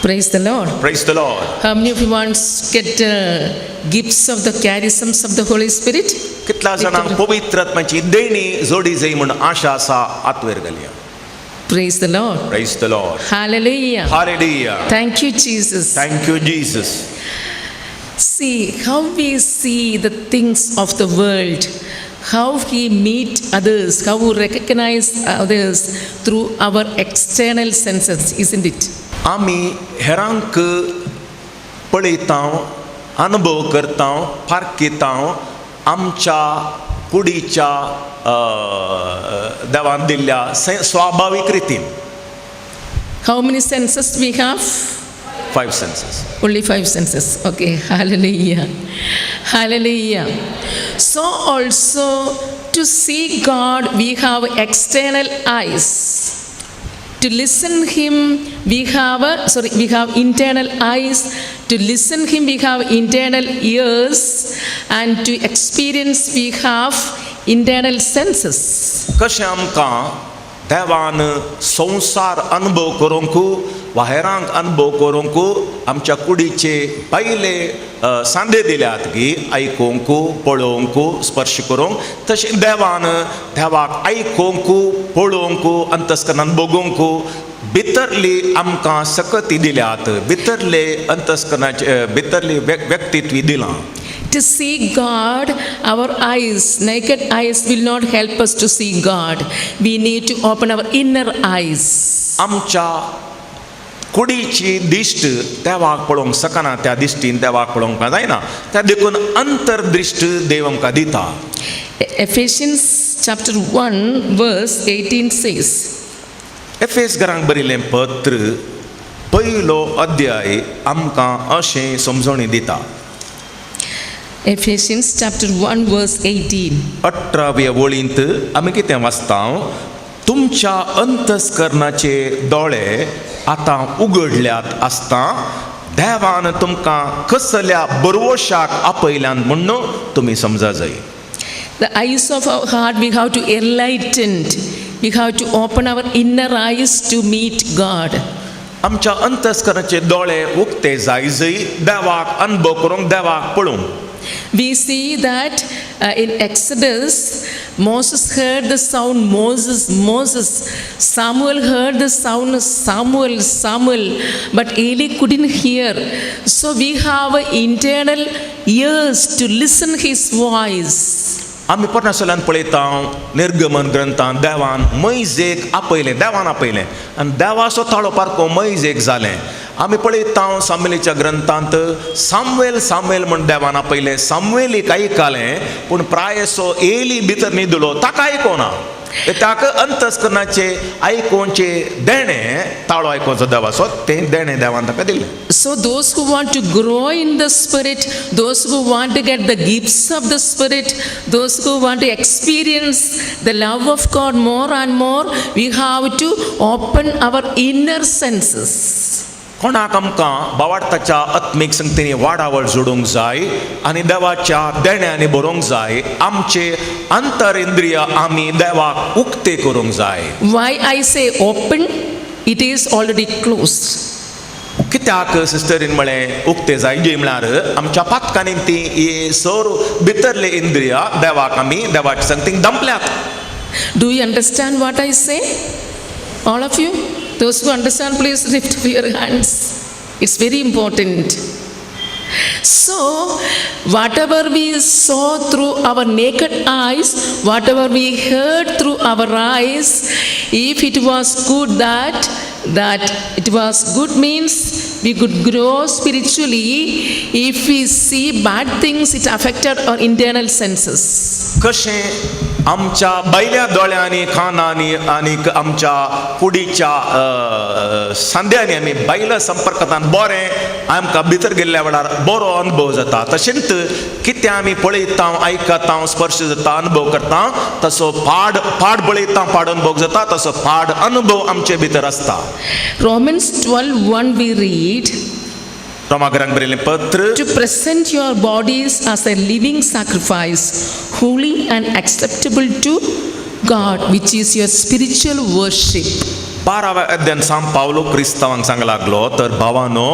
Praise the Lord. Praise the Lord. How many of you wants get gifts of the charisms of the Holy Spirit? कितला जाणांक पवित्र आत्म्याची देणी जोडी जाय म्हण आशा आसा आत्वेर घालया. Praise the Lord. Praise the Lord. Hallelujah. Hallelujah. Thank you, Jesus. Thank you, Jesus. See how we see the things of the world, how we meet others, how we recognize others through our external senses, isn't it? आमी हेरांक पळयतांव, अनुभव करतांव, पारखितांव आमच्या कुडीच्या देवान दिल्ल्या स्वाभाविक रितीन. How many senses we have? 5 senses. Only 5 senses. Okay. Hallelujah. Hallelujah. So also to see God we have external eyes. To listen him we have internal eyes. To listen him we have internal ears, and to experience we have internal senses. कशें आमकां देवान संसार अनुभव करूंक वा हेरांक अनुभव करूंक आमच्या कुडीचे पयले सांदे दिल्यात की आयकूंक, पळोवंक, स्पर्श करूंक. तशें देवाक आयकूंक, पळोवंक, अंतस्करणान बगूंक भितरली आमकां सकती दिल्यात. भितरले अंतस्करणाचे भितरली व्यक्तित्व दिलां. To see God, our eyes, naked eyes will not help us to see God. We need to open our inner eyes. आमच्या कुडीची दिश्ट देवाक पळोवंक सकना, त्या दिश्टीन देवाक पळोवंक जायना. त्या देखून अंतर्दृष्ट देव आमकां दिता. Ephesians chapter 1 verse 18 says. एफेसकारांक बरयलें पत्र पयलो अध्याय आमकां अशें समजोणी दिता. Ephesians chapter 1 verse 18. 18व्या वळींत आमी कितें वाचतां? तुमच्या अंतस्करणाचे दोळे आतां उगडल्यात आसता देवान तुमकां कसल्या बरवशाक आपयल्यान म्हणून तुमी समजा जाय. The eyes of our heart we have to enlightened. We have to open our inner eyes to meet God. आमच्या अंतस्करणाचे दोळे उगते जाय देवाक अनुभव करूंक, देवाक पळोवंक. We see that in Exodus, Moses heard the sound Moses. Samuel heard the sound Samuel. But Eli couldn't hear. So we have internal ears to listen his voice. आमी परमेश्वरान पळयतां निर्गमन ग्रंथान देवान मैजेक आपयलें आनी देवाचो ताळो पारको मैजेक जालें. आमी पळयतां सामुएलीच्या ग्रंथांत सामुएल म्हण देवान आपयलें. सामुएलीक आयकलें पूण प्रायसो एली भितर न्हिदलो, ताका आयकोना. ताका अंतस्करणाचे आयकोवचे देणे ताळो आयकोवचो देवाचो तें देणें देवान ताका दिलें. So those who want to grow in the Spirit, those who want to get the gifts of the Spirit, those who want to experience the love of God more and more, we have to open our inner senses. कोणाक आमकां भावार्थाच्या आत्मीक संगतींनी वाडावळ जोडूंक जाय आनी देवाच्या देण्यांनी भरूंक जाय. आमचे अंतरेंद्रिय आमी देवाक उक्ते करूंक जाय. Why I say open? It is already closed. कित्याक सिस्टरीन म्हळें उक्ते जाय जे म्हळ्यार आमच्या पातकांनी ती सर भितरले इंद्रिया देवाक आमी देवाच्या संगतीक दंपल्यात. Do you understand what I say? All of you? Those who understand, please lift up your hands. It's very important. So, whatever we saw through our naked eyes, whatever we heard through our eyes, if it was good that it was good means we could grow spiritually. If we see bad things, it affected our internal senses. कशें आमच्या बैल्या दोळ्यांनी, कानांनी आनी आमच्या कुडीच्या सांद्यांनी आमी बैल्या संपर्कांत बरें आमकां भितर गेल्ल्या वेळार बरो अनुभव जाता. तशेंच कितें आमी पळयता, आयकता, स्पर्श जाता, अनुभव करता, तसो पाड पळयता, पाड अनुभव जाता, तसो पाड अनुभव आमचे भितर आसता. Romans 12:1 we read. रोमाकारांक बरयलें पत्र. To present your bodies as a living sacrifice, holy and acceptable to God, which is your spiritual worship. 12व्या अध्यायान सांग पावलो क्रिस्तावांक सांग लागलो तर भावानो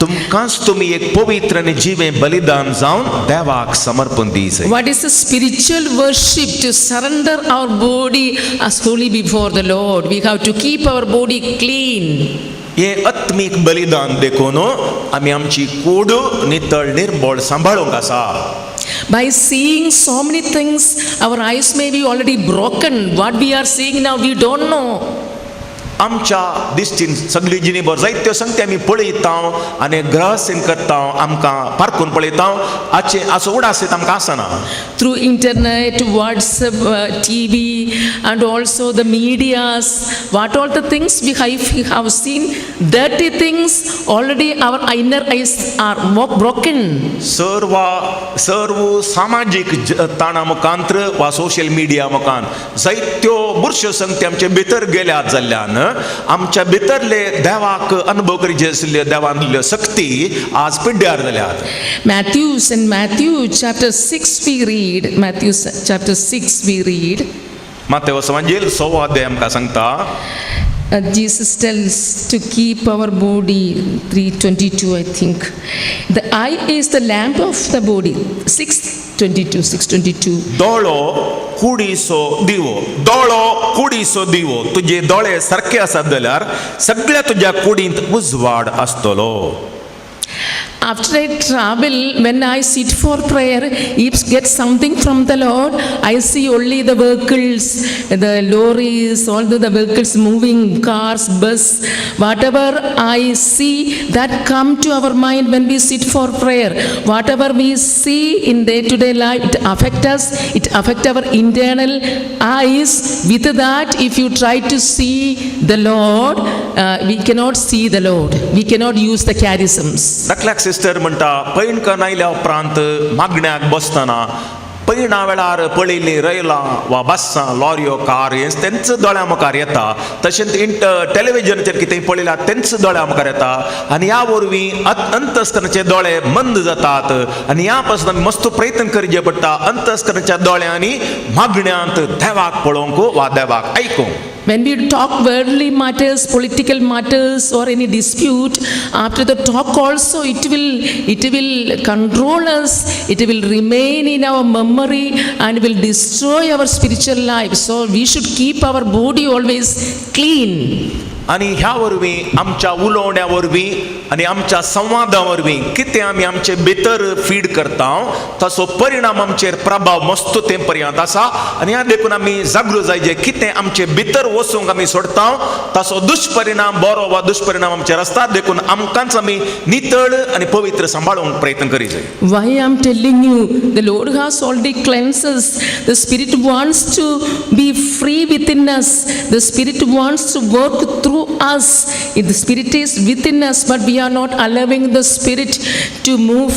तुमकांच तुम्ही एक पवित्र आणि जीवे बलिदान जावन देवाक समर्पण दिसय. What is the spiritual worship? To surrender our body as holy before the Lord. We have to keep our body clean. हे आत्मिक बलिदान देखून आम्ही आमची कूड नितळ निर्मळ सांभाळूंक आसा. By seeing so many things, our eyes may be already broken. What we are seeing now, we don't know. आमच्या दिश्टीन सगळी जिणेभर जायत्यो संगती आमी पळयता आनी ग्रहसीन करता आमकां पारखून पळयता हाचे हाचो उडासीत आमकां आसना. Through internet, WhatsApp, TV, and also the medias, what all the things we have seen, dirty things, already our inner eyes are broken. सर्व सामाजिक ताणा मुखांतर वा सोशल मिडिया मुखान जायत्यो बुरश्यो संगती आमचे भितर गेल्यात जाल्ल्यान आमच्या भितरले देवाक अनुभव करचे आशिल्ल्यो देवान दिल्ल्यो शक्ती आज पिड्ड्यार जाल्यात. Matthew chapter 6 we read, Matthew chapter 6 we read. मातेवस एवांजेल 6 अध्याय आमकां सांगता. Jesus tells to keep our body, 3:22 I think. The eye is the lamp of the body. 6:22. दोळो कुडीचो दिवो, दोळो कुडीचो दिवो. तुझे दोळे सारखे आसात जाल्यार सगळ्या तुझ्या कुडींत उजवाड आसतलो. After I travel, when I sit for prayer, if get something from the Lord, I see only the vehicles, the lorries, all the vehicles moving, cars, bus, whatever I see that come to our mind when we sit for prayer. Whatever we see in day-to-day life, it affects us, it affects our internal eyes. With that, if you try to see the Lord, we cannot see the Lord. We cannot use the charisms. Sister म्हणटा पैणकन आयल्या उपरांत मागण्याक बसतना पैणा वेळार पळयल्लीं रयलां वा बसां लॉरयो car हे तेंच दोळ्या मुखार येता. तशेंच टेलिव्हिजनाचेर कितेंय पळयल्यार तेंच दोळ्या मुखार येता आनी ह्या वरवीं अंतस्करणाचे दोळे मंद जातात आनी ह्या पासून आमी मस्त प्रयत्न करचे पडटा अंतस्करणाच्या दोळ्यांनी मागण्यांत देवाक पळोवंक वा देवाक आयकूंक. When we talk worldly matters, political matters, or any dispute, after the talk also it will control us, it will remain in our memory and will destroy our spiritual life. So we should keep our body always clean. आणि ह्या वरवीं आमच्या उलोवण्या वरवीं आनी आमच्या संवादा वरवीं कितें आमी आमचे भितर फीड करता ताचो परिणाम आमचेर प्रभाव मस्त ते पर्यंत आसा. आनी ह्या देखून आमी जागृत जाय जे कितें आमचे भितर वचूंक आमी सोडता ताचो दुश्परिणाम बरो वा दुश्परिणाम आमचेर आसता. देखून आमकांच आमी नितळ आनी पवित्र सांबाळूंक प्रयत्न करी जाय. Why I am telling you, the Lord has already cleansed us. The Spirit wants to be free within us. The Spirit wants to work through us. If the Spirit is within us, but we are not allowing the Spirit to move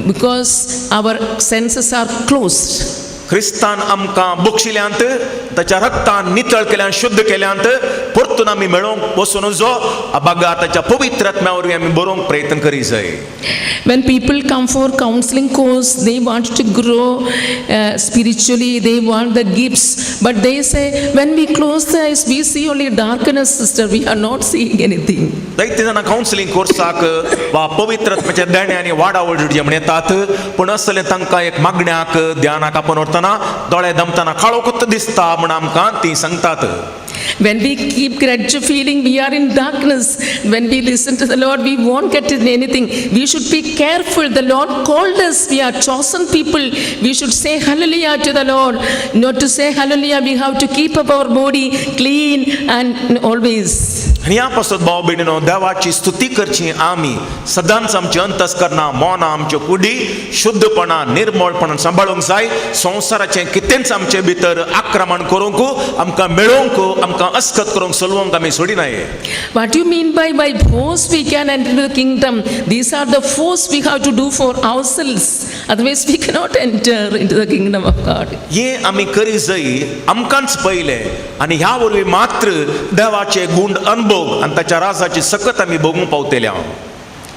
because our senses are closed. ख्रिस्तान आमकां बक्षिल्यांत ताच्या रक्तान नितळ केल्यान शुद्ध केल्यांत परतून आमी मेळोवंक वचून जो बागा ताच्या पवित्र आत्म्या वरवीं आमी बरोवंक प्रयत्न करी जाय. When people come for counseling course, they want to grow spiritually, they want the gifts, but they say when we close the eyes we see only darkness, sister, we are not seeing anything. जायते जाणां counselling कोर्साक वा पवित्र आत्म्याच्या देण्यांनी वाडावळी म्हण येतात पूण असले तांकां एक मागण्याक ध्यानाक आपण वरतना दोळे दमतना काळो कुत्त दिसता म्हण आमकां ती सांगतात. When we keep grudge feeling, we are in darkness. When we listen to the Lord, we won't get anything. We should be careful. The Lord called us. We are chosen people. We should say hallelujah to the Lord. Not to say hallelujah, we have to keep up our body clean and always. आणि ह्या पासून भाव भयणीनो देवाची स्तुती करची आमी सदांच आमची अंतस्करणां मनां आमच्यो कुडी शुद्धपणान निर्मळपणान सांबाळूंक जाय. संवसाराचें कितेंच आमचे भितर आक्रमण करूंक आमकां मेळोवंक आमकां अस्खत करूंक चलोवंक आमी सोडिनाये. What do you mean by force we can enter the kingdom? These are the force we have to do for ourselves. Otherwise we cannot enter into the kingdom of God. हे आमी करी जाय आमकांच पयले आनी ह्या वरवीं मात्र देवाचे गुण अनुभव आनी ताच्या राजाची सकत आमी भोगूंक पावतले.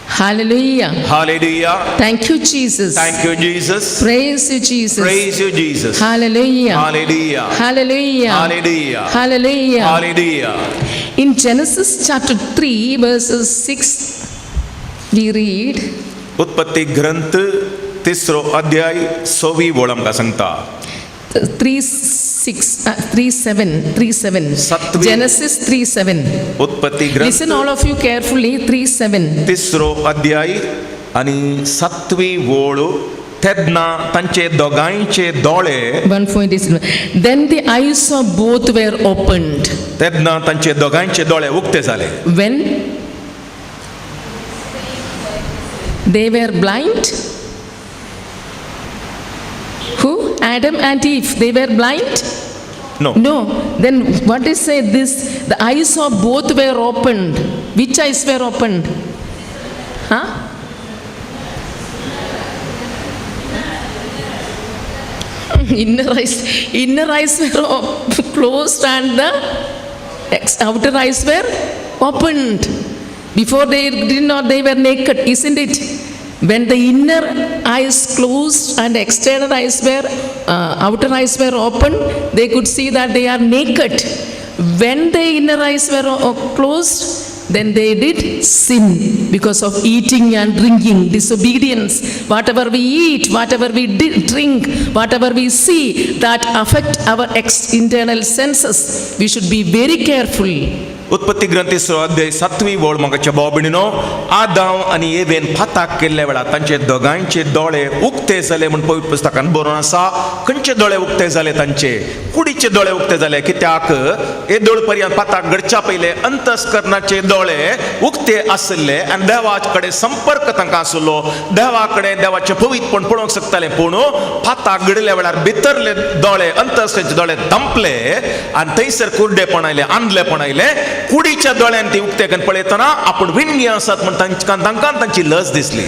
Hallelujah. Hallelujah. Thank you, Jesus. Thank you, Jesus. Praise you, Jesus. Praise you, Jesus. Hallelujah. Hallelujah. Hallelujah. Hallelujah. Hallelujah. Hallelujah. In Genesis chapter 3, verses 6, we read, उत्पत्ति ग्रंथ तिसरो अध्याय 6वी ओळ आमकां सांगता 3:7. Sattvi- Genesis 3:7. उत्पत्ति Listen ग्रंथ all of you carefully. 3:7. तिसरो अध्याय आणि 7वी ओळ तेदना तांचे दोगांयचे दोळे 1:47. Then the eyes of both were opened. तेदना तांचे दोगांयचे दोळे उक्ते जाले When they were blind. Who? Adam and Eve. They were blind? No No. Then what is say this? The eyes of both were opened. Which eyes were opened? Huh? Inner eyes were closed and the outer eyes were opened. Before they did not, they were naked, isn't it? When the inner eyes closed and external eyes were, outer eyes were open, they could see that they are naked. When the inner eyes were closed, then they did sin because of eating and drinking, disobedience. Whatever we eat, whatever we drink, whatever we see, that affect our internal senses. We should be very careful. उत्पत्ति ग्रंथ तिसरो अध्याय 7वी ओळ म्हाका भावभयणीनो आदाम आनी even फाताक केल्ल्या वेळार तांचे दोगांयचे दोळे उक्ते जाले म्हूण पवित्र पुस्तकांत बरोवन आसा खंयचे दोळे उक्ते जाले तांचे कुडीचे दोळे उक्ते जाले कित्याक येदोळ पर्यंत फाताक घडच्या पयले अंतस्करणाचे दोळे उक्ते आसले आनी देवा कडेन संपर्क तांकां आसलो देवा कडेन देवाचें पवित्रपण पळोवंक शकताले पूण फाताक घडल्या वेळार भितरले दोळे अंतस्करणाचे दोळे दंपले आनी थंयसर कुर्डेपण आयलें आंधलेपण आयलें कुडीच्या दोळ्यान ती उक्तेकन पळयतना आपूण विणगी आसात म्हण तांकां तांची लज दिसली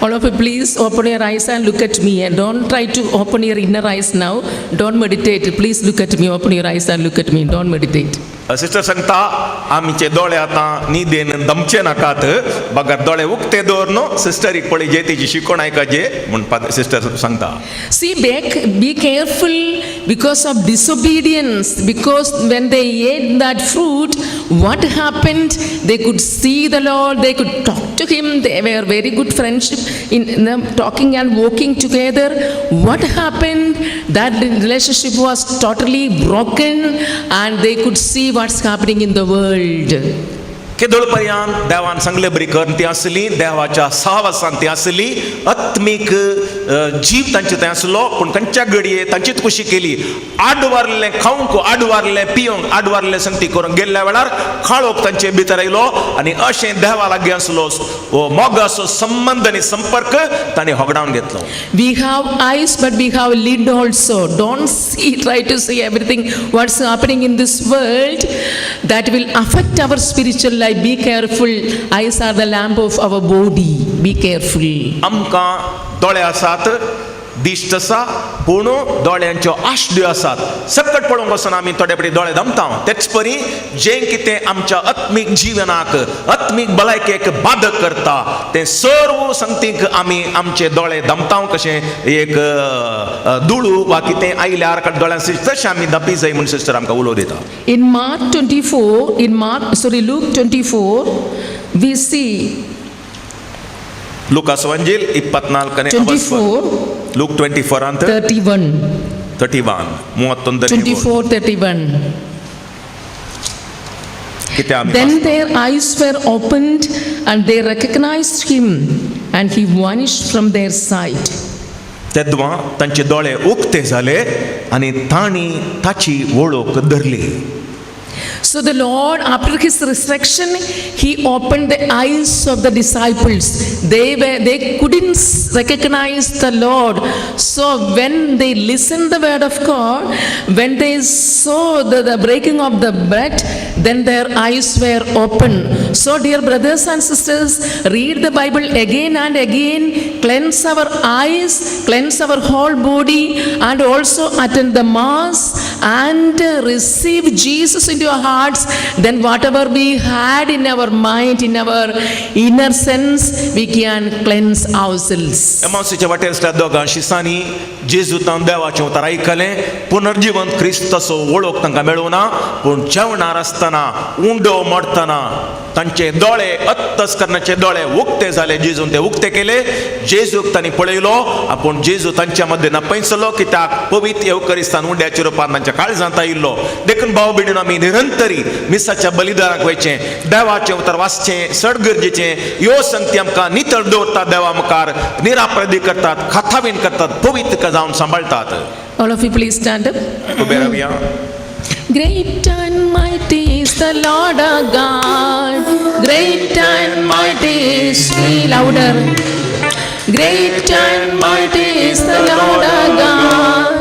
All of you, please open your eyes and look at me. And don't try to open your inner eyes now. Don't meditate. Please look at me. Open your eyes and look at me. Don't meditate. Sister सांगता आमचे दोळे आतां न्हिदेन दमचे नाकात बगर दोळे उक्ते दवरनो सिस्टरीक पळय तेजी शिकवण आयकाजे म्हण सिस्टर सांगता See, be careful because of disobedience. Because when they ate that fruit, what happened? They could see the Lord. They could talk to Him. They were very good friendship in them talking and walking together. What happened? That relationship was totally broken, and they could see what's happening in the world. केदोळ पर्यंत देवान सांगले बरी करून ती आसली देवाच्या सहवासान ती आसली आत्मीक जीव तांचे थंय आसलो पूण खंयच्या घडये तांचीच कुशी केली आडवारलें खावंक आडवारलें पिवंक आडवारलें संगती करूंक गेल्ल्या वेळार काळोख तांचे भितर आयलो आनी अशें देवा लागीं आसलो हो मोगाचो संबंध आनी संपर्क तांणी होगडावन घेतलो We have eyes, but we have lid also. Don't try to see everything what's happening in this world. That will affect our spiritual life. Be careful. Eyes are the lamp of our body. Be careful. आमकां दोळे आसात दिश्ट आसा पूण दोळ्यांच्यो आश्ड्यो आसात सकट पळोवंक वचून आमी थोडे फावटी दोळे दमता तेच परी जें कितें आमच्या आत्मीक जिवनाक आत्मीक भलायकेक बाधक करता तें सर्व संगतीक आमी आमचे दोळे दमता कशें एक दुळू वा कितें आयल्यार दोळ्यां तशें आमी दपी जाय म्हूण सिस्टर आमकां उलोव दिता In Luke 24, we see लुकास वंजील 24 Luke 24 ಅಂತ 31. Then their eyes were opened and they recognized him and he vanished from their sight. तेदवा तांचे दोळे उक्ते जाले आनी तांणी ताची वळख धरली So the Lord, after his resurrection, he opened the eyes of the disciples. They couldn't recognize the Lord. So when they listened the word of God, when they saw the breaking of the bread, then their eyes were open. So dear brothers and sisters, read the Bible again and again. cleanse our eyes, cleanse our whole body, and also attend the Mass and receive Jesus into our hearts, then whatever we had in our mind, in our inner sense, we can cleanse ourselves. एमावसीच्या वाटेर असल्या दोगां शिसांनी जेजूतान देवाचें उतर आयकलें, पुनर्जीवन क्रिस्ताचो वळख तांकां मेळूना, पूण जेवणार आसतना उंडो मोडटना तांचे दोळे अंतस्करणाचे दोळे उक्ते जाले. जेजून ते उक्ते केले. जेजूक तांणी पळयलो, आपूण जेजू तांच्या मदें नापयसलो, कित्याक पवित्र येवकरिस्तान उंड्याच्या रुपान तांच्या काळजांत आयिल्लो. देखून भाव भयणीनो, आमी निरंतरी मिसाच्या बलिदानाक वयचें, देवाचें उतर वाचचें, चड गरजेचें. ह्यो संगती आमकां नितळ दवरतात, देवा मुखार निरापराधी करतात, खातावीन करतात, पवित्र जावन सांबाळतात. All of you please stand up. उबे रावया. Great and mighty is the Lord our God. Great and mighty is He. Louder. Great and mighty is the Lord our God.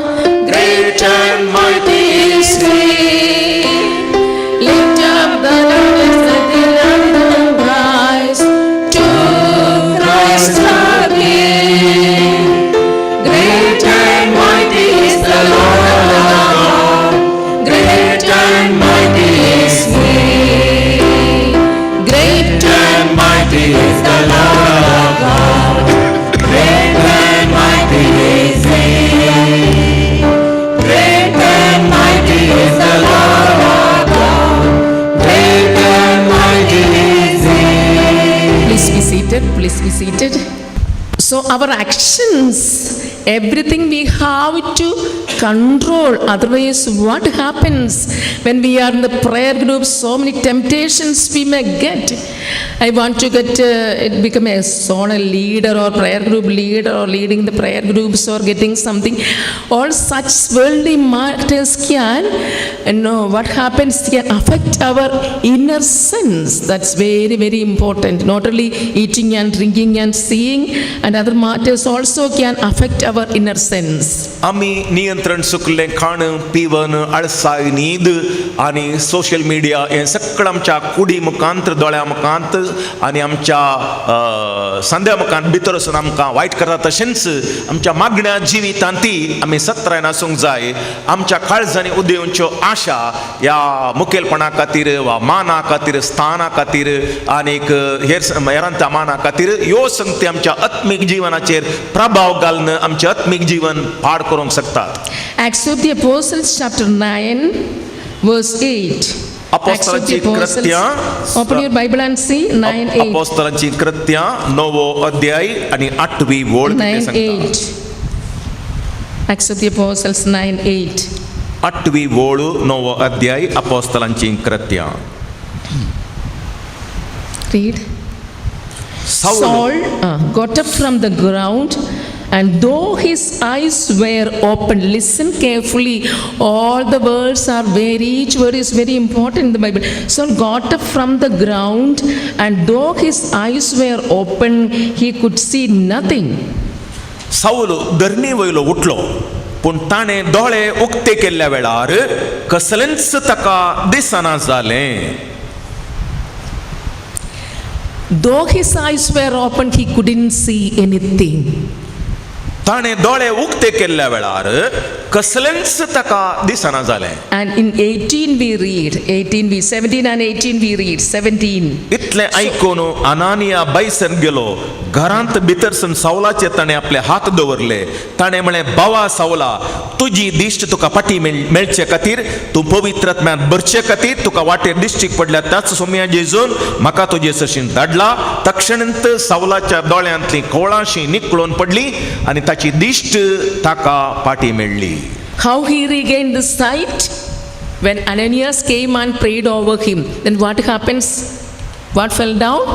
Great and mighty is He. Lift up the Lord and the anthem Christ. To Christ our King. Great and mighty is the Lord our God. Great and mighty is He. Great and mighty is the Lord our God. Great and mighty is He. Great and mighty is the Lord our God. Great and mighty is He. Please be seated. Please be seated. So our actions, everything we have to control. Otherwise, what happens when we are in the prayer group? So many temptations we may get. I want to become a zonal leader or prayer group leader or leading the prayer groups or getting something. All such worldly matters can, what happens can affect our inner sense. That's very, very important. Not only eating and drinking and seeing, and other matters also can affect our inner sense. आम्ही नियंत्रण सुकले खाणं पिवण आळसाय न्हीद आणि social media हे सगळं आमच्या कुडी मुखांत दोळ्या मुखांत आणि आमच्या सांद्या मुखांत भितर वचून आमकां वायट करता. तशेंच आमच्या मागण्या जिवितांती आमी सत्रायन आसूंक जाय. आमच्या काळजांनी उदेवच्यो आशा ह्या मुखेलपणा खातीर वा माना खातीर, स्थाना खातीर आनीक हेरांच्या माना खातीर ह्यो संगती आमच्या आत्मीक जिवनाचेर प्रभाव घालून आमचें आत्मीक जीवन पाड करूंक शकतात. Acts of the Apostles chapter 9 verse 8. अपोस्तलांची कृत्यां, Open your Bible and see 9:8. अपोस्तलांची कृत्यां 9वो अध्याय आणि 8वी ओळ 9:8. Acts of the Apostles 9:8. 8वी ओळ 9वो अध्याय अपोस्तलांची कृत्यां. Read. Saul got up from the ground, and though his eyes were open, listen carefully, all the words are each word is very important in the Bible. Saul got up from the ground, and though his eyes were open, he could see nothing. Saul धरणी वयलो उठलो, पूण ताणें दोळे उक्ते केल्ल्या वेळार कसलेंच ताका दिसना जालें. Though his eyes were open, he couldn't see anything. ताणें दोळे उक्ते केल्ल्या वेळार कसलेंच ताका दिसना जालें. And in 18 we read, 17 and 18 we read, 17. इतलें आयकून अनानिया भायर गेलो. घरांत भितरसून सावलाचे ताणें आपले हात दवरले. ताणें म्हळें, बावा सावला, तुजी दिश्ट तुका फाटी मेळचे खातीर, तूं पवित्र आत्म्यान भरचे खातीर तुका वाटेर दिश्टीक पडल्या त्याच सोम्या जेजून म्हाका तुजे सरशीन धाडला. तक्षणंत सावलाच्या दोळ्यांतली कोळाशी निकळून पडली आनी ताची दिश्ट ताका फाटी मेळ्ळी. How he regained the sight? When Ananias came and prayed over him, then what happens? What fell down?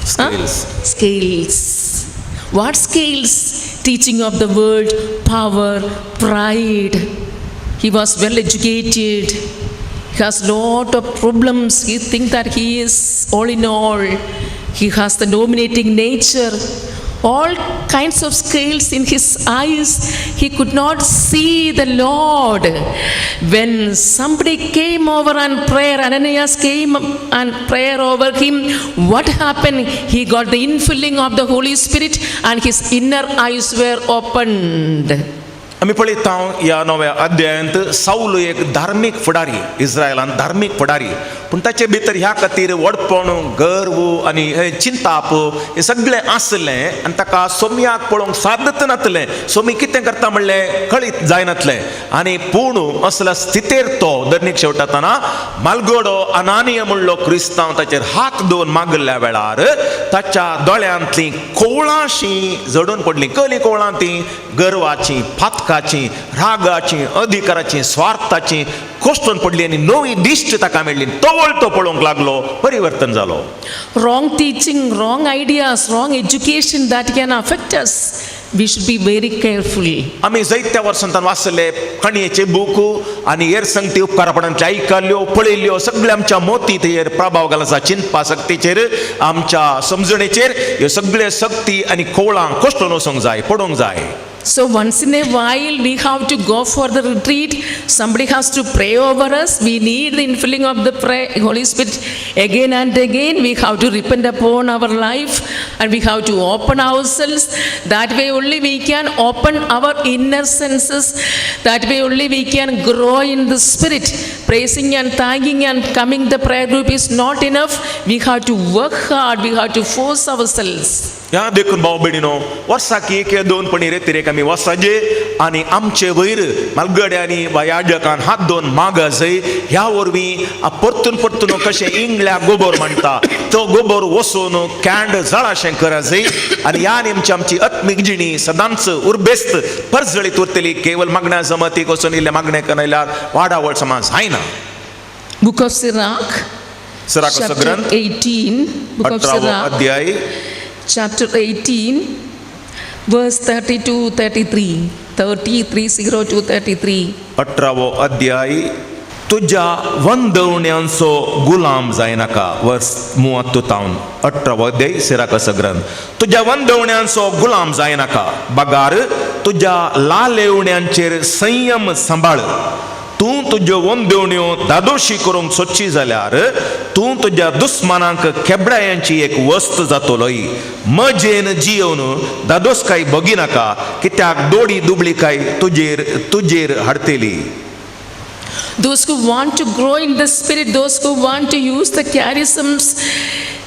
Scales. Scales. What scales? Teaching of the word, power, pride. He was well educated. He has lot of problems. He thinks that he is all in all. He has the dominating nature. all kinds of scales in his eyes. He could not see the Lord. When somebody came over and prayer, Ananias came and prayer over him, what happened? He got the infilling of the Holy Spirit and his inner eyes were opened. आम्ही पळयता ह्या नव्या अध्यायांत Saul एक धार्मीक फुडारी, इस्रायलान धार्मीक फुडारी, पूण ताचे भितर ह्या खातीर वडपण, गर्व आनी चिंताप हे सगळें आसलें आनी ताका सोम्याक पळोवंक सादत नासलें. सोमी कितें करता म्हणलें कळीत जायनासलें आनी पूण असल्या स्थितीर तो दर्नीक शेवटातना मालगडो अनानिया म्हणलो क्रिस्तांव ताचेर हात दवरून मागल्या वेळार ताच्या दोळ्यांतलीं कोवळांशीं जडून पडलीं. कली कोवळां तीं गर्वाचीं, फातकाची, रागाची, अधिकाराची, स्वार्थाची कोश्टून पडली आनी नवी दिश्ट ताका मेळ्ळी. तो पळोवंक लागलो, परिवर्तन जालो. Wrong teaching, wrong ideas, wrong education that can affect us. We should be very careful. आमी जायत्या वर्सांतल्यान वाचले कणयेचे बूक आनी हेर संगती उपकारपणांचे आयकल्यो, पळयल्यो, सगळे आमच्या मोतीचेर प्रभाव घाल आसा. चिंतपा शक्तीचेर, आमच्या समजणेचेर ह्यो सगळे शक्ती आनी कोवळां कोश्टून वचोंक जाय, पडोवंक जाय. So once in a while we have to go for the retreat. Somebody has to pray over us. We need the infilling of the Holy Spirit again and again. We have to repent upon our life and we have to open ourselves. That way only we can open our inner senses. That way only we can grow in the Spirit. Praising and thanking and coming the prayer group is not enough. We have to work hard. We have to force ourselves. ह्या देखून भाव भयणीनो, वर्साक एक दोन पणी रेतीरेक आमी वसाजे आनी आमचे वयर मालगड्यांनी वा याजकान हात दोन मागा जाय. ह्या वरवीं परतून परतून कशें इंगल्या गोबर म्हणटा तो गोबर वचून कॅन्ड जळाशें करा जाय आनी ह्या निमची आमची आत्मीक जिणी सदांच उर्बेस्त परजळीत उरतली. केवळ मागण्या जमतीक वचून इल्ले मागणे करयल्यार वाडावळ समाज जायना. Book of Sirach, सिराकाचो chapter ग्रंथ 18, Book of 18 Sirach, अध्याय chapter 18, verse 32-33, 30-33. 18 अध्याय. तुझ्या वंदवण्यांचो गुलाम जायनाका. वर्स 30 18 अध्याय सिराकाचो ग्रंथ. तुझ्या वंदवण्यांचो गुलाम जायनाका. बगार तुझ्या लालेवण्यांचेर संयम सांबाळ. तूं तुज्यो वंदवण्यो दादोशी करूंक सोदची जाल्यार तूं तुज्या दुस्मानांक केबडायांची एक वस्त जातलोय. मजेन जियोवन दादोसकाय बगिनाका, कित्याक दोडी दुबळीकाय तुजेर हाडटली. Those who want to grow in the Spirit, those who want to use the charisms,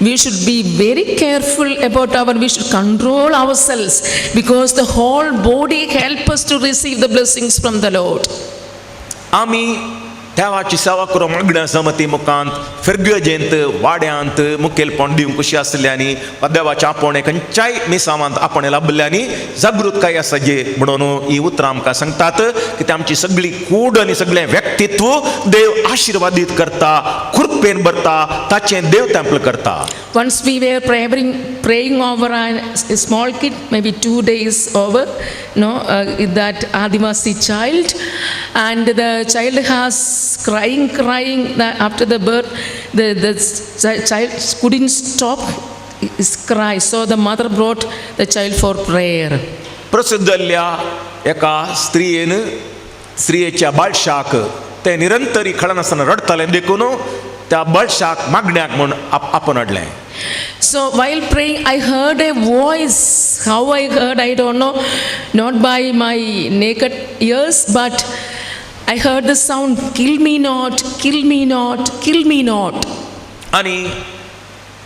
we should be very careful about we should control ourselves, because the whole body helps us to receive the blessings from the Lord. आमी देवाची सेवा करूंक मागण्या जमती मुखांत फिरगजेंत वाड्यांत मुखेलपण दिवंक कशी आसल्यांनी वा देवाच्या आपोवणे खंयच्याय मिसावांत आपण लाभल्यांनी जागृतकाय आसा जे म्हणून ही उतरां आमकां सांगतात की ते आमची सगळी कूड आनी सगळें व्यक्तित्व देव आशिर्वादीत करता, कृपेन भरता, ताचें देव तेंपल करता. Once we were praying over a small kid, maybe 2 days over, that Adivasi child, and the child has crying after the birth. The child couldn't stop his cry, so the mother brought the child for prayer. प्रसिद्धल्या एका स्त्रियेच्या बाळशाक ते निरंतरी खळनासतना रडताले देखून त्या बाळशाक मागण्याक म्हूण आपण हाडलें. So while praying, I heard a voice. How I heard, I don't know, not by my naked ears, but I heard the sound, kill me not, kill me not, kill me not. आणि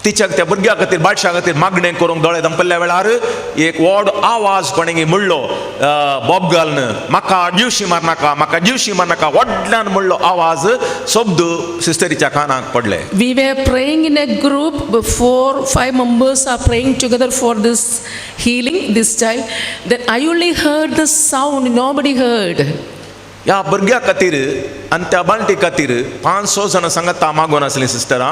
तिच्या त्या भुरग्या खातीर बाळशा खातीर मागणें करूंक दोळे दंपल्ल्या वेळार एक व्हड आवाज कोणेंय म्हणलो बोब घालन, म्हाका जीवशी मारनाका, म्हाका जीवशी मारनाका, व्हडल्यान म्हणलो आवाज शब्द सिस्टरीच्या कानाक पडले. We were praying in a group, 4-5 members are praying together for this healing, this child. Then I only heard the sound, nobody heard. ह्या भुरग्या खातीर आनी त्या बाळटी खातीर 5-6 जाणां सांगाता मागून आसलीं सिस्टरां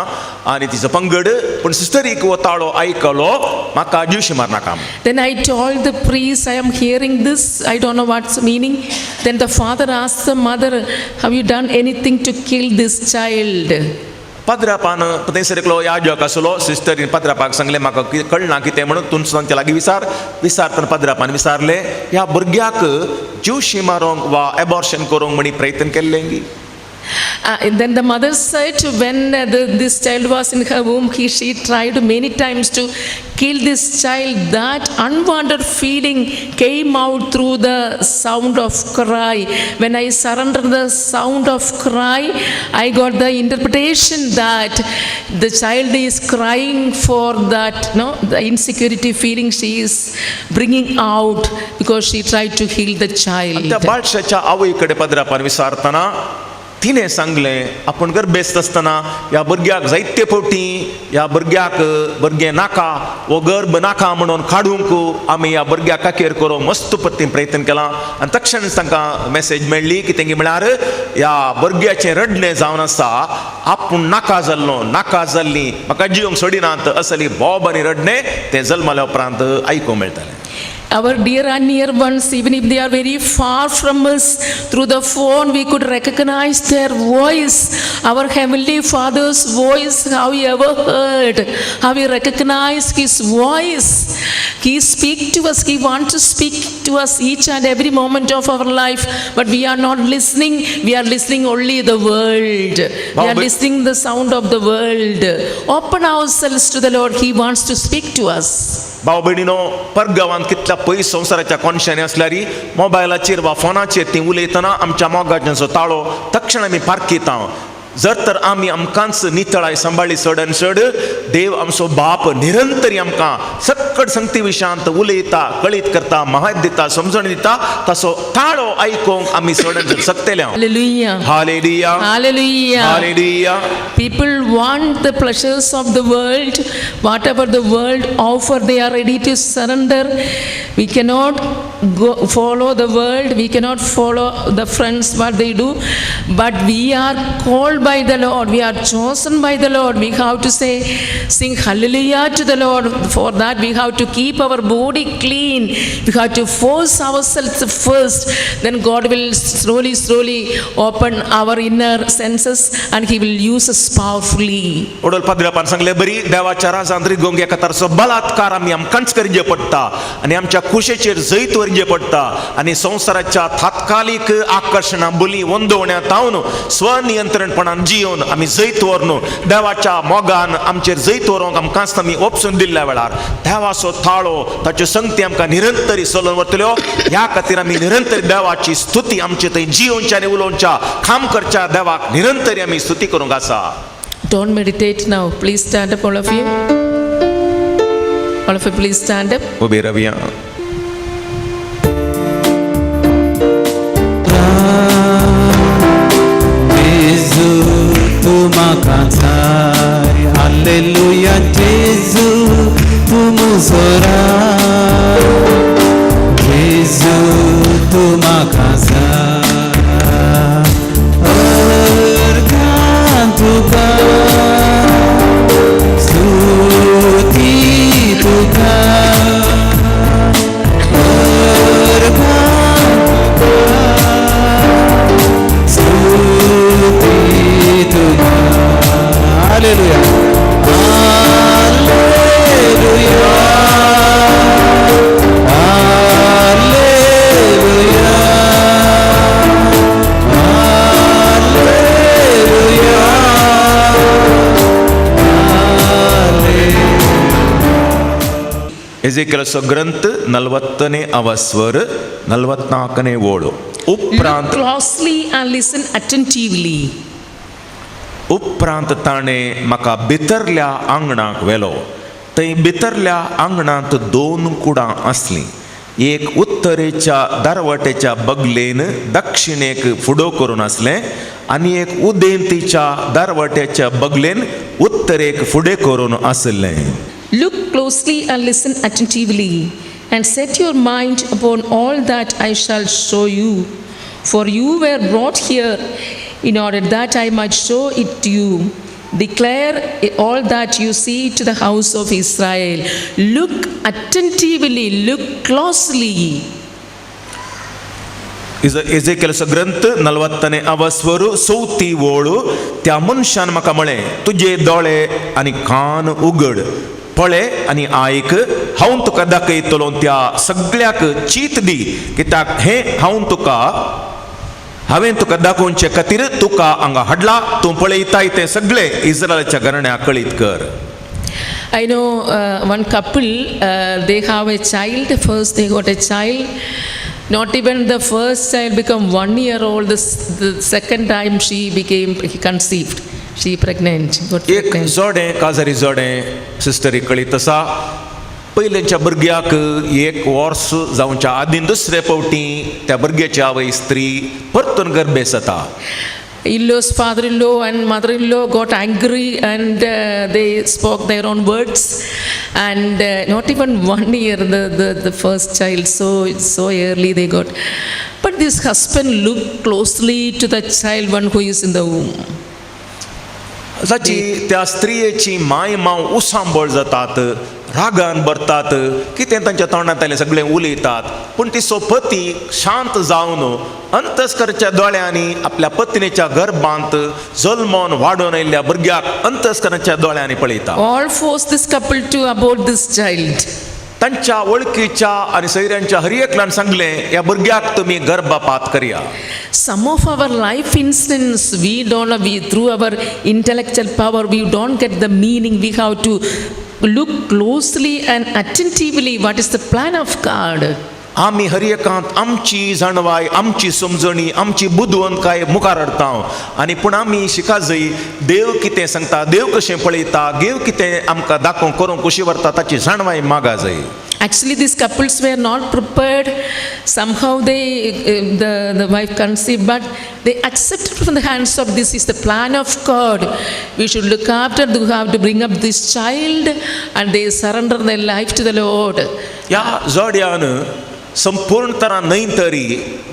आनी तिचो पंगड, पूण सिस्टरीक वो ताळो आयकलो, म्हाका जीवशी मारनाका. Then I told the priest, I am hearing this, I don't know what's meaning. Then the father asked the mother, have you done anything to kill this child? पदरापान थंयसर एकलो याजक आसलो सिस्टरीन पदरापाक सांगलें म्हाका कळना कितें म्हणून तूं तांच्या लागीं विचारतना पदरापान विचारलें ह्या भुरग्याक ज्यूशी मारूंक वा एबॉर्शन करूंक म्हणी प्रयत्न केल्लें गी Then the mother said, when this child was in her womb, she tried many times to kill this child. That unwanted feeling came out through the sound of cry. When I surrendered the sound of cry, I got the interpretation that the child is crying for that, the insecurity feeling she is bringing out because she tried to heal the child. त्या बाळशाच्या आवयकडे पदरापान विचारतना तिने सांगलें आपूण गर्भेस्त आसतना ह्या भुरग्याक जायते फावटी ह्या भुरगें नाका वो गर्भ नाका म्हणून काडूंक आमी ह्या भुरग्याक काकेर करूंक मस्त पत्ती प्रयत्न केला आनी तक्षणच तांकां मेसेज मेळ्ळी की तेंगे म्हळ्यार ह्या भुरग्याचें रडणें जावन आसा आपूण नाका जाल्ली म्हाका जिवंक सोडिनात असली बोब आनी रडणें तें जल्मल्या उपरांत आयकूंक मेळटालें Our dear and near ones, even if they are very far from us, through the phone we could recognize their voice. Our Heavenly Father's voice, how we ever heard, how we recognize His voice. He speaks to us, He wants to speak to us each and every moment of our life, but we are not listening. We are listening only the world. We are listening the sound of the world. Open ourselves to the Lord. He wants to speak to us. भाव भयणीनो परगांवांत कितल्या पयस संवसाराच्या कोनशांनी आसल्यारी मोबायलाचेर वा फोनाचेर ती उलयतना आमच्या मोगाच्याचो ताळो तक्षण आमी पारखीता जर तर आमी आमकांच नितळाय सांबाळली चड आनी चड देव आमचो बाप निरंतरी आमकां सक्कड संगती विशयांत उलयता कळीत करता म्हायती दिता समजण दिता तसो ताळो आयकूंक आमी चड आनी चड सकतले Hallelujah. Hallelujah. Hallelujah. Hallelujah. People want the pleasures of the world. Whatever the world offer, they are ready to surrender. We cannot follow the world. We cannot follow the friends, what they do. But we are called by the Lord. We are chosen by the Lord. We have to sing hallelujah to the Lord. For that, we have to keep our body clean. We have to force ourselves first. Then God will slowly open our inner senses and He will use us powerfully. ओडोल पदरापान सांगले बरी देवाच्या राजांत रिगोंक एका तराचो बलात्कार आमी आमकांच करचे पडटा आनी आमच्या कुशेचेर जैत वरचे पडटा आनी संवसाराच्या तात्कालिक आकर्शणां बली वंदवण्यात हांवन स्वनियंत्रणपणान जियोन आमी जैत व्हरून देवाच्या मोगान आमचेर जैत व्हरूंक आमकांच आमी ओपसून दिल्ल्या वेळार देवाचो थाळो ताच्यो संगती आमकां निरंतरी चलोवन वतल्यो ह्या खातीर आमी निरंतरी देवाची स्तुती आमचे थंय जियोवच्या आनी उलोवच्या काम करच्या देवाक निरंतरी आमी स्तुती करूंक आसा Don't meditate now. Please stand up, all of you. All of you, please stand up. उबे रवया Jesu tu makansai Hallelujah Jesu tu muzorai Jesu tu makansai Organtuka Stuti tuka Hallelujah. Hallelujah. Hallelujah. Hallelujah. ಎಜೆಕಿಯೇಲಸ ಗ್ರಂಥ 40ನೇ ಅವಸ್ವರ 44ನೇ ಓಳು Look closely and listen attentively. उपरांत ताणे म्हाका भितरल्या आंगणाक व्हेलो थंय भितरल्या आंगणांत 2 कुडां आसलीं एक उत्तरेच्या दारवटेच्या बगलेन दक्षिणेक फुडो करून आसलें आनी एक उदेंतीच्या दारवट्याच्या बगलेन उत्तरेक फुडें करून आसलें Look closely and listen attentively, and set your mind upon all that I shall show you. For you were brought here in order that I might show it to you. Declare all that you see to the house of Israel. Look attentively, look closely. एजेकियलचो ग्रंथ 40 अवस्वर 34 त्या मनशान म्हाका म्हळें तुजे दोळे आनी कान उगड पळय आनी आयक हांव तुका दाखयतलो त्या सगळ्याक चीत दी कित्याक हें हांवें तुका दाखोवचे खातीर तुका हांगा हाडला तूं पळयताय तें सगळें इस्रायलाच्या घराण्याक कळीत कर. I know one couple, they have a child. First they got a child. Not even the first child become 1 year old. The second time she became conceived. She pregnant. Got एक pregnant. जोडें काजारी जोडें सिस्टरी कळीत आसा पयलेंच्या भुरग्याक 1 verse जावच्या आदीं दुसरे फावटी त्या भुरग्याची आवय स्त्री परतून गर्भेस जाता. In-laws, father-in-law and mother-in-law got angry and they spoke their own words, and not even 1 year the first child, so early they got. But this husband looked closely to the child, one who is in the womb. जाची त्या स्त्रियेची my मांव उसांबळ जातात, रागान भरतात, कितें तांच्या तोंडांतलें सगळें उलयतात, पूण तिचो पती शांत जावन अंतस्कराच्या दोळ्यांनी आपल्या पत्नीच्या गर्भांत जल्मोन वाडोवन आयिल्ल्या भुरग्याक अंतस्कराच्या दोळ्यांनी पळयता. All forced this couple to abort this child. तांच्या वळखीच्या आनी सैऱ्यांच्या हर एकल्यान सांगलें ह्या भुरग्याक तुमी गर्भपात करया. Some of our life incidents, we don't know, through our intellectual power, we don't get the meaning. We have to look closely and attentively what is the plan of God. आमी हर एकांत आमची जाणवाय, आमची समजणी, आमची बुदवंतकाय मुखार हाडटा आनी पूण आमी शिका जाय देव कितें सांगता, देव कशें पळयता, देव कितें आमकां दाखोवंक करूंक कशी व्हरता ताची जाणवाय मागा जाय. Actually, these couples were not prepared. Somehow the wife conceived, but they accepted from the hands of this is the plan of God. We should look after, we have to bring up this child, and they surrender their life to the Lord. ह्या जोड्यान संपूर्ण तरान न्हय तरी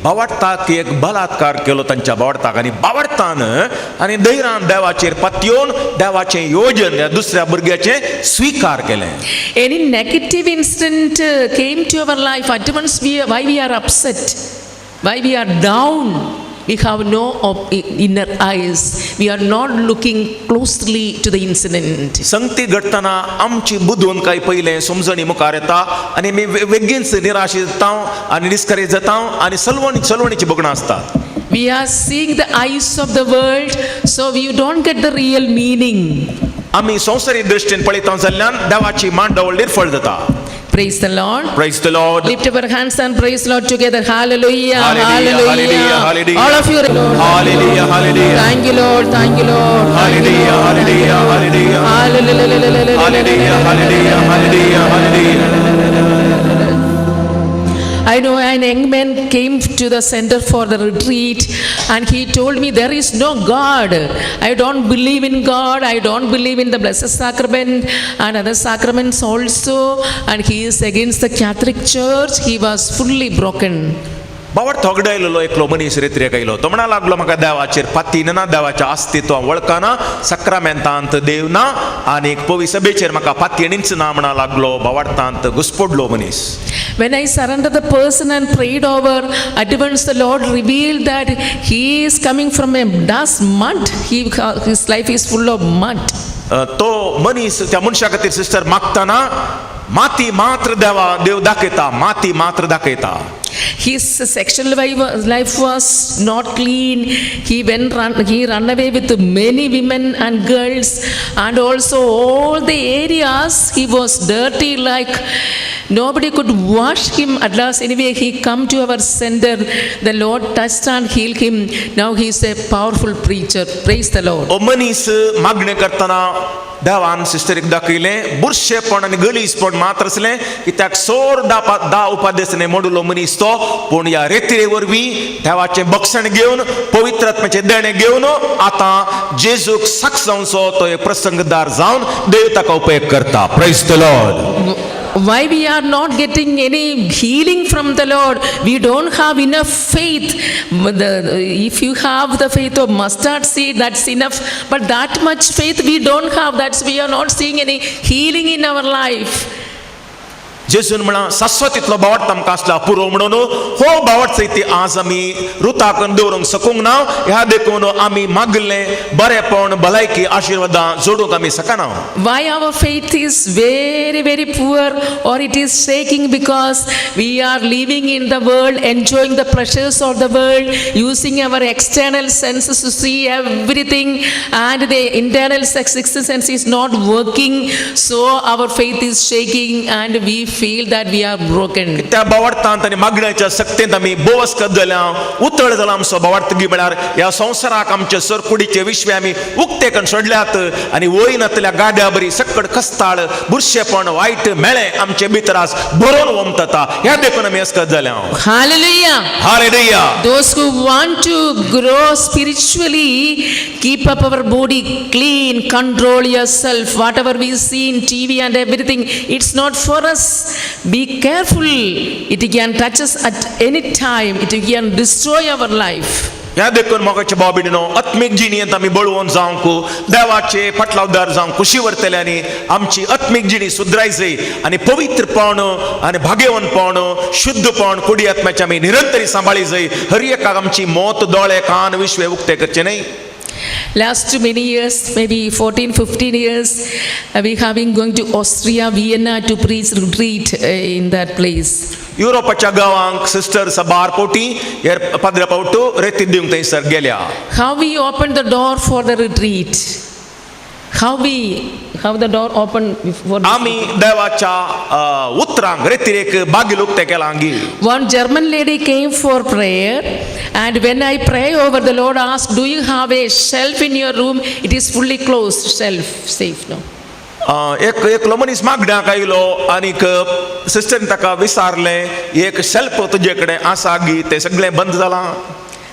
बावडताक एक बलात्कार केलो तांच्या बावडताक आनी बावडतान आनी धैर्यान देवाचेर पातयेवन देवाचें योजन ह्या दुसऱ्या भुरग्याचें स्वीकार केलें. Any negative incident came to our life, at once why we are upset, why we are down. We have no inner eyes. We are not looking closely to the incident. संगती घडटना आमची बुदवंतकाय पयलें समजणी मुखार येता आनी आमी बेगीनच निराशें जाता आनी डिस्करेज जाता आनी चलवणीची बगणां आसतात. We are seeing the eyes of the world, so we don't get the real meaning. आमी संवसारीक दृश्टीन पळयता जाल्ल्यान देवाची मांडवळ निर्फळ जाता. Praise the Lord. Praise the Lord. Lift up your hands and praise the Lord together. Hallelujah. Hallelujah, hallelujah, hallelujah. All of you. Hallelujah, hallelujah. Thank you, Lord. Thank you, Lord. Hallelujah, hallelujah, hallelujah. Hallelujah. Hallelujah, hallelujah, hallelujah, hallelujah. I know an young man came to the center for the retreat and he told me there is no God. I don't believe in God. I don't believe in the Blessed Sacrament and other sacraments also. And he is against the Catholic Church. He was fully broken. बावड थोगडायलो एकलो मनीस रेत्रेक आयलो तो म्हणा लागलो म्हाका देवाचेर पातीन ना, देवाच्या अस्तित्वां वळखना, सक्रामेंतांत देव ना आनी पवित्र सभेचेर म्हाका पातयेणीच ना म्हणा लागलो. बावडतांत घुस्पडलो मनीस. When I surrendered the person and prayed over, at once the Lord revealed that he is coming from a dust mud. His life is full of mud. तो मनीस त्या मनशा खातीर सिस्टर मागतना माती मात्र देव दाखयता, माती मात्र दाखयता. His sexual life was not clean. He ran away with many women and girls, and also all the areas he was dirty, like nobody could wash him. At last, anyway, he come to our center. The Lord touched and healed him. Now he is a powerful preacher. Praise the Lord. ओ मनीस मागणे करतना देवान सिस्टरीक दाखयलें बुरशेपण आनी गलीजपण मात्र आसलें कित्याक सोर दा उपादेशने मोडुलो मनीस तो, पूण ह्या रेत्रे वरवीं देवाचें बक्षण घेवन पवित्र आत्म्याचें देणें घेवन आतां जेजूक साक्ष जावचो तो एक प्रसंगदार जावन देव ताका उपेग करता. Praise the Lord. Why we are not getting any healing from the Lord? We don't have enough faith. If you have the faith of mustard seed, that's enough. But that much faith we don't have. That's we are not seeing any healing in our life. जेजून म्हणा शाश्वतीतलो बावट तामकां आसला पुरो म्हणून हो बावट सैती आज आमी रुताकन दवरूंक सकूंक ना. ह्या देखून आमी मागले बरेपण भलायकी आशिर्वादां जोडूंक आमी सकना. Why our faith is very, very poor or it is shaking? Because we are living in the world, enjoying the pleasures of the world, using our external senses to see everything, and the internal sixth sense is not working. So our faith is shaking and we feel that we are broken. त्या बावडतांत आनी मागण्याच्या सक्तेंत आमी बोवस्कत जाल्या उतळ जाला आमचो बावडतगी म्हळ्यार ह्या संवसाराक आमचे सरकुडीचे विश्वे आमी उक्ते करून सोडल्यात आनी वयनातल्या गाड्या बरी सक्कड कस्ताळ बुरशेपण वायट मेळे आमचे भितरास भरून वमतता. ह्या देखून आमी अस्कत जाल्या. Hallelujah. Hallelujah. Those who want to grow spiritually, keep up our body clean, control yourself. Whatever we see in TV and everything, it's not for us. Be careful. It can touch us at any time. It can destroy our life. ह्या देखून मोगाचे बाबिणीनो आत्मीक जिणेंत आमी बळवून जावंक देवाचे फाटलावदार जावंक खुशी वर्तल्यांनी आमची आत्मीक जिणी सुधराय जाय आनी पवित्रपण आनी भाग्यवंतपण शुद्धपण कुडी आत्म्याचे आमी निरंतरी सांबाळी जाय. हर एकाक आमची मोत दोळे कान विश्वे उक्ते करचे न्ही. Last many years, maybe 14-15 years, we have been going to Austria, Vienna to preach retreat in that place. युरोपाच्या गावांक सिस्टर सबार पोटी हे पदर पावटू रेती दिवंक थंयसर गेल्या. How we opened the door for the retreat? How the door opened for आमी देवाच्या उतरांक रेतीरेक बागील उक्ते केला हांगी. One German lady came for prayer, and when I pray over, the Lord asked, do you have a shelf in your room? It is fully closed, shelf, safe, no? एकलो मनीस मागण्याक आयलो आनीक सिस्टरीन ताका विचारलें एक शेल्फ तुजे कडेन आसा गी तें सगळें बंद जालां.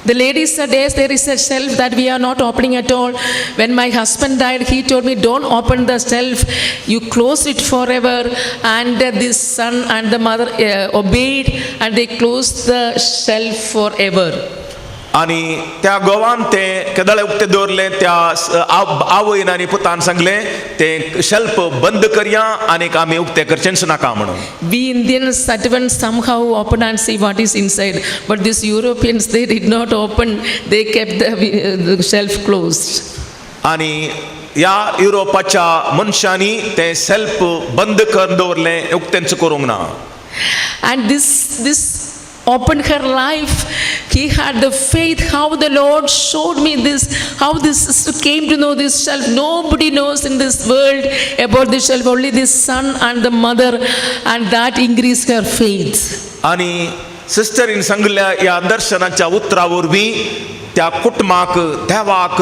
The lady said, yes, there is a shelf that we are not opening at all. When my husband died, he told me, don't open the shelf. You close it forever. And this son and the mother obeyed, and they closed the shelf forever. आनी त्या गोवान तें केदळे उक्ते दवरलें त्या आवयन आनी पुतान सांगलें तें शेल्फ बंद करया आनीक आमी उक्ते करचेंच नाका म्हणून. We Indians even somehow open and see what is inside. But these Europeans, they did not open. They kept the shelf closed. आनी ह्या युरोपाच्या मनशांनी तें शेल्फ बंद करून दवरलें उक्तेंच करूंक ना. And this opened her life. He had the faith. How the Lord showed me this, how this sister came to know this shelf. Nobody knows in this world about this shelf, only this son and the mother, and that increased her faith. आनी सिस्टरीन सांगल्या ह्या दर्शनाच्या उतरा वरवीं त्या कुटुंबाक देवाक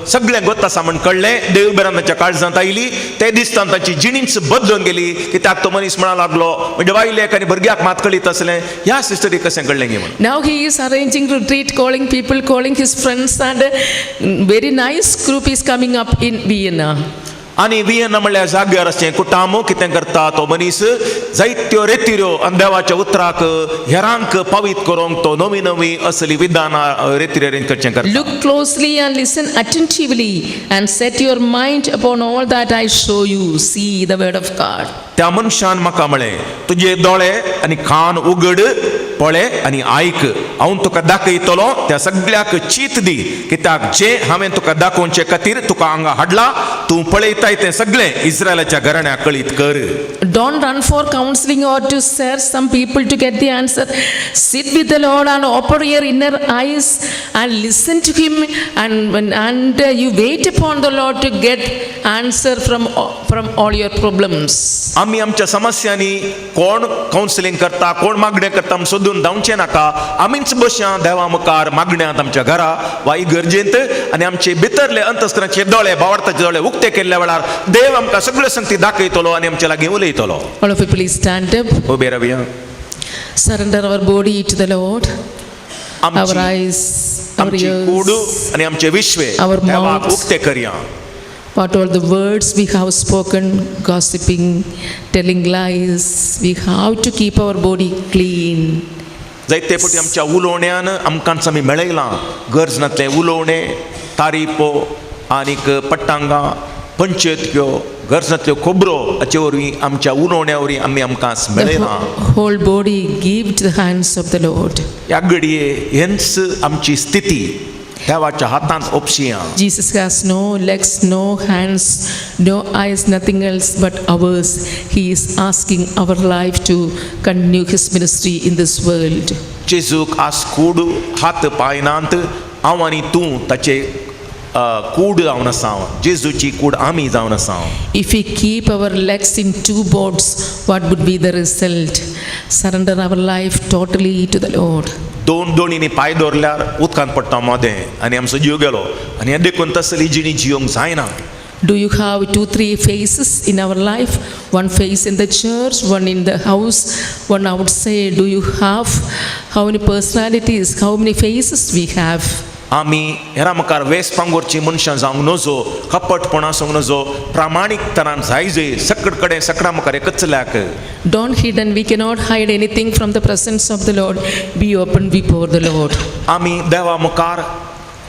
सगळें गोत आसा म्हण कळ्ळें. देव बेरांताच्या काळजांत आयली ते दिसतान ताची जिणीच बदलून गेली. कित्याक तो मनीस म्हणा लागलो म्हणजे बायलेक आनी भुरग्याक मात कळीत आसलें ह्या सिस्टरीक कशें कळ्ळें गे म्हण. Now he is arranging retreat, calling people, calling his friends, and a very nice group is coming up in Vienna. आनी वियेना म्हणल्यार जाग्यार अशें कुटाम कितें करता तो मनीस जायत्यो रेतीऱ्यो आनी देवाच्या उतराक हेरांक पावीत करूंक तो नवी नवी असली विधानां रेतीर अरेंज करचें करता. Look closely and listen attentively and set your mind upon all that I show you. See the word of God. त्या मनशान म्हाका म्हळें तुजे दोळे आनी कान उगड पळे आनी आयक. हांव तुका दाखयतलो त्या सगळ्याक चीत दी कित्याक जें हांवें तुका दाखोवचे खातीर तुका हांगा हाडला तूं पळयताय तें सगळें इस्रायलाच्या घराण्याक कळीत कर. Don't run for counseling or to search some people to get the answer. Sit with the Lord and open your inner eyes and listen to Him, and you wait upon the Lord to get answer from all your problems. आमी आमच्या समस्यांनी कोण counselling करता कोण मागणें करता म्हूण सोदून धांवचें नाका. आमीच बसया देवा मुखार मागण्यांत आमच्या घरा वा इगर्जेंत आनी आमचे भितरले अंतस्कराचे दोळे भावार्थाचे दोळे उक्ते केल्ल्या वेळार देव आमकां सगळ्यो संगती दाखयतलो आनी आमचे लागीं उलयतलो. All of you please stand up. उबे रावया. Surrender our body to the Lord. Our आमची eyes, our आमची कूड ears, आनी आमचे विश्वे our देवाक mouth. उक्ते करया. what all the words we have spoken, gossiping, telling lies. We have to keep our body clean. जायते फावटी आमच्या उलोवण्यान आमकांच आमी मेळयलां गरजनातलें उलोवणें तारीफो आनीक पट्टांगां पंचायत्यो गरजांतल्यो खबरो हाचे वरवीं आमच्या उलोवण्या वरवीं आमी आमकां The मेळयना whole body give to the hands of the Lord. ह्या घडये हेंच आमची स्थिती देवाच्या हातांत ओपशी आहा. Jesus has no legs, no hands, no eyes, nothing else but ours. He is asking our life to continue His ministry in this world. जेजूक आज कूड हात पांय नात हांव आनी तूं ताचे कूड जावन आसा जेजूची कूड आमी जावन आसा. If we keep our legs in two boats, what would be the result? Surrender our life totally to the Lord. दोन दोणींनी पांय दवरल्यार उदकांत पडटा मोदें आनी आमचो जीव गेलो आनी हें देखून तसली जिणी जियोंक जायना. Do you have 2-3 faces in our life? One face in the church, one in the house, one outside. Do you have how many personalities, how many faces we have? आमी हेरा मुखार वेसपांग वरची मनशां जावंक नजो कपटपणां आसूंक नजो प्रामाणीकपणान जाय सकड कडेन सकडा मुखार एकच लायक. Don't hide, and we cannot hide anything from the presence of the Lord. Be open before the Lord. आमी देवा मुखार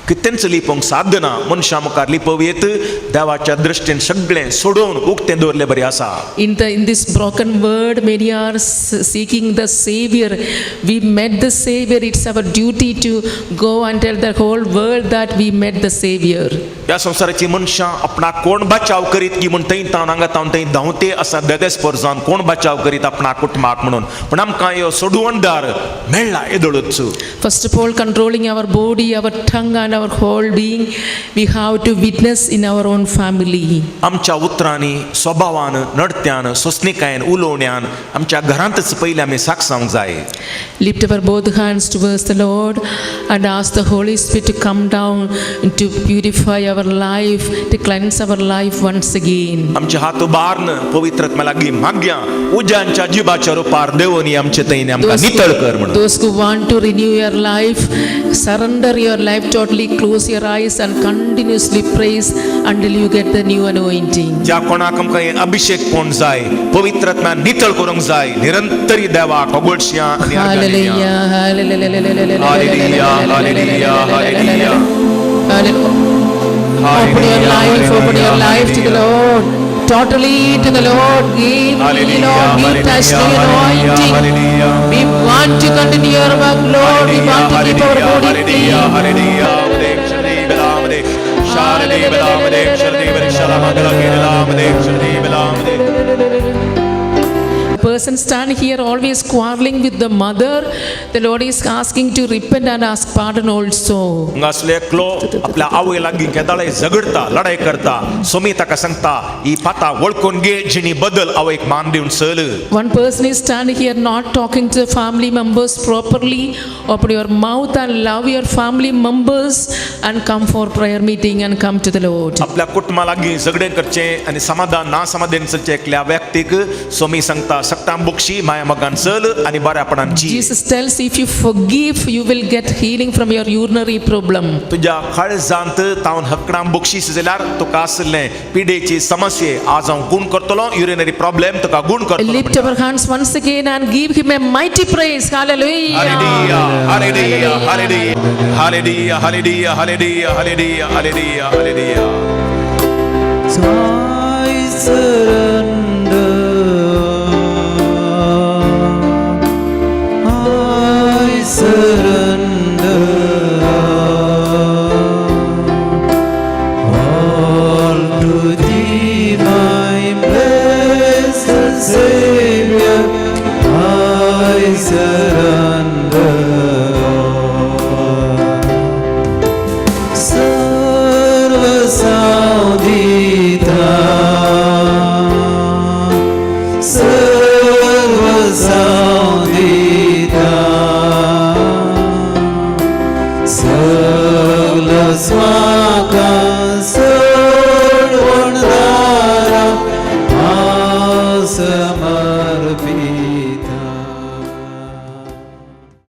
कितेंच लिपोवंक साध्य ना. मनशां मुखार लिपोव येत देवाच्या दृश्टीन सगळें सोडून उक्तें दवरलें बरें आसा. In this broken world, many are seeking the Savior. We met the Savior. It's our duty to go and tell the whole world that we met the Savior. ह्या संवसाराची मनशां आपणाक कोण बचाव करीत की म्हूण थंय तावन हांगा तावन थंय धांवते आसा देदेस्पर जावन कोण बचाव करीत आपणाक कुटुंबाक म्हणून. पूण आमकां ह्यो सोडवणदार मेळ्ळा येदोळूच. First of all, controlling our body, our tongue and our whole being, we have to witness in our own family. आमच्या उतरांनी स्वभावान नडत्यान सोसणिकायेन उलोवण्यान आमच्या घरांतच पयलीं आमी सागसावंक जाय. Lift our both hands towards the Lord and ask the Holy Spirit to come down to purify our life, to cleanse our life once again. आमचे हात उबारन पवित्र आत्म्या लागीं मागया उज्यांच्या जिबाच्या रुपार देवनी आमचे थंय आमकां नितळ कर म्हणून. Those who want to renew your life, surrender your life totally, close your eyes and continuously praise until you get the new anointing. ज्या कोणाक आमकां हे अभिषेक कोण जाय पवित्र आत्म्यान नितळ करूंक जाय निरंतरी देवाक ओगोडश्या आनी Hallelujah, hallelujah, hallelujah. Open your life to the Lord, totally to the Lord. Give me, Lord, we touch the anointing. We want to continue your work, Lord. We want to keep our body clean. Person stand here always quarreling with the mother. The Lord is asking to repent and ask pardon also. असले एकलो आपल्या आवय लागीं केदाळे झगडता लढाई करता सोमी ताका सांगता ही पाता वळखून घे जिणी बदल आवयक मान दिवन चल. One person is standing here not talking to the family members properly. Open your mouth and love your family members and come for prayer meeting and come to the Lord. आपल्या कुटुंबा लागीं झगडे करचे आनी समाधान ना समाधान चलचे एकल्या व्यक्तीक सोमी सांगता सक्तां बुक्षी माया मगान चल आनी बऱ्यापणान जी. Jesus tells if you forgive, you will get healing from your urinary problem. तुज्या काळजांत तावन हकडां बक्षीस जाल्यार तुका आसले पिडेची समस्ये आज हांव गुण करतलो युरिनरी प्रॉब्लेम तुका गुण करतलो. Lift our hands once again and give him a mighty praise. Hallelujah. Hallelujah, hallelujah, hallelujah, hallelujah, hallelujah, hallelujah, hallelujah, hallelujah. I surrender. I surrender. All to thee, my blessed Savior. I surrender.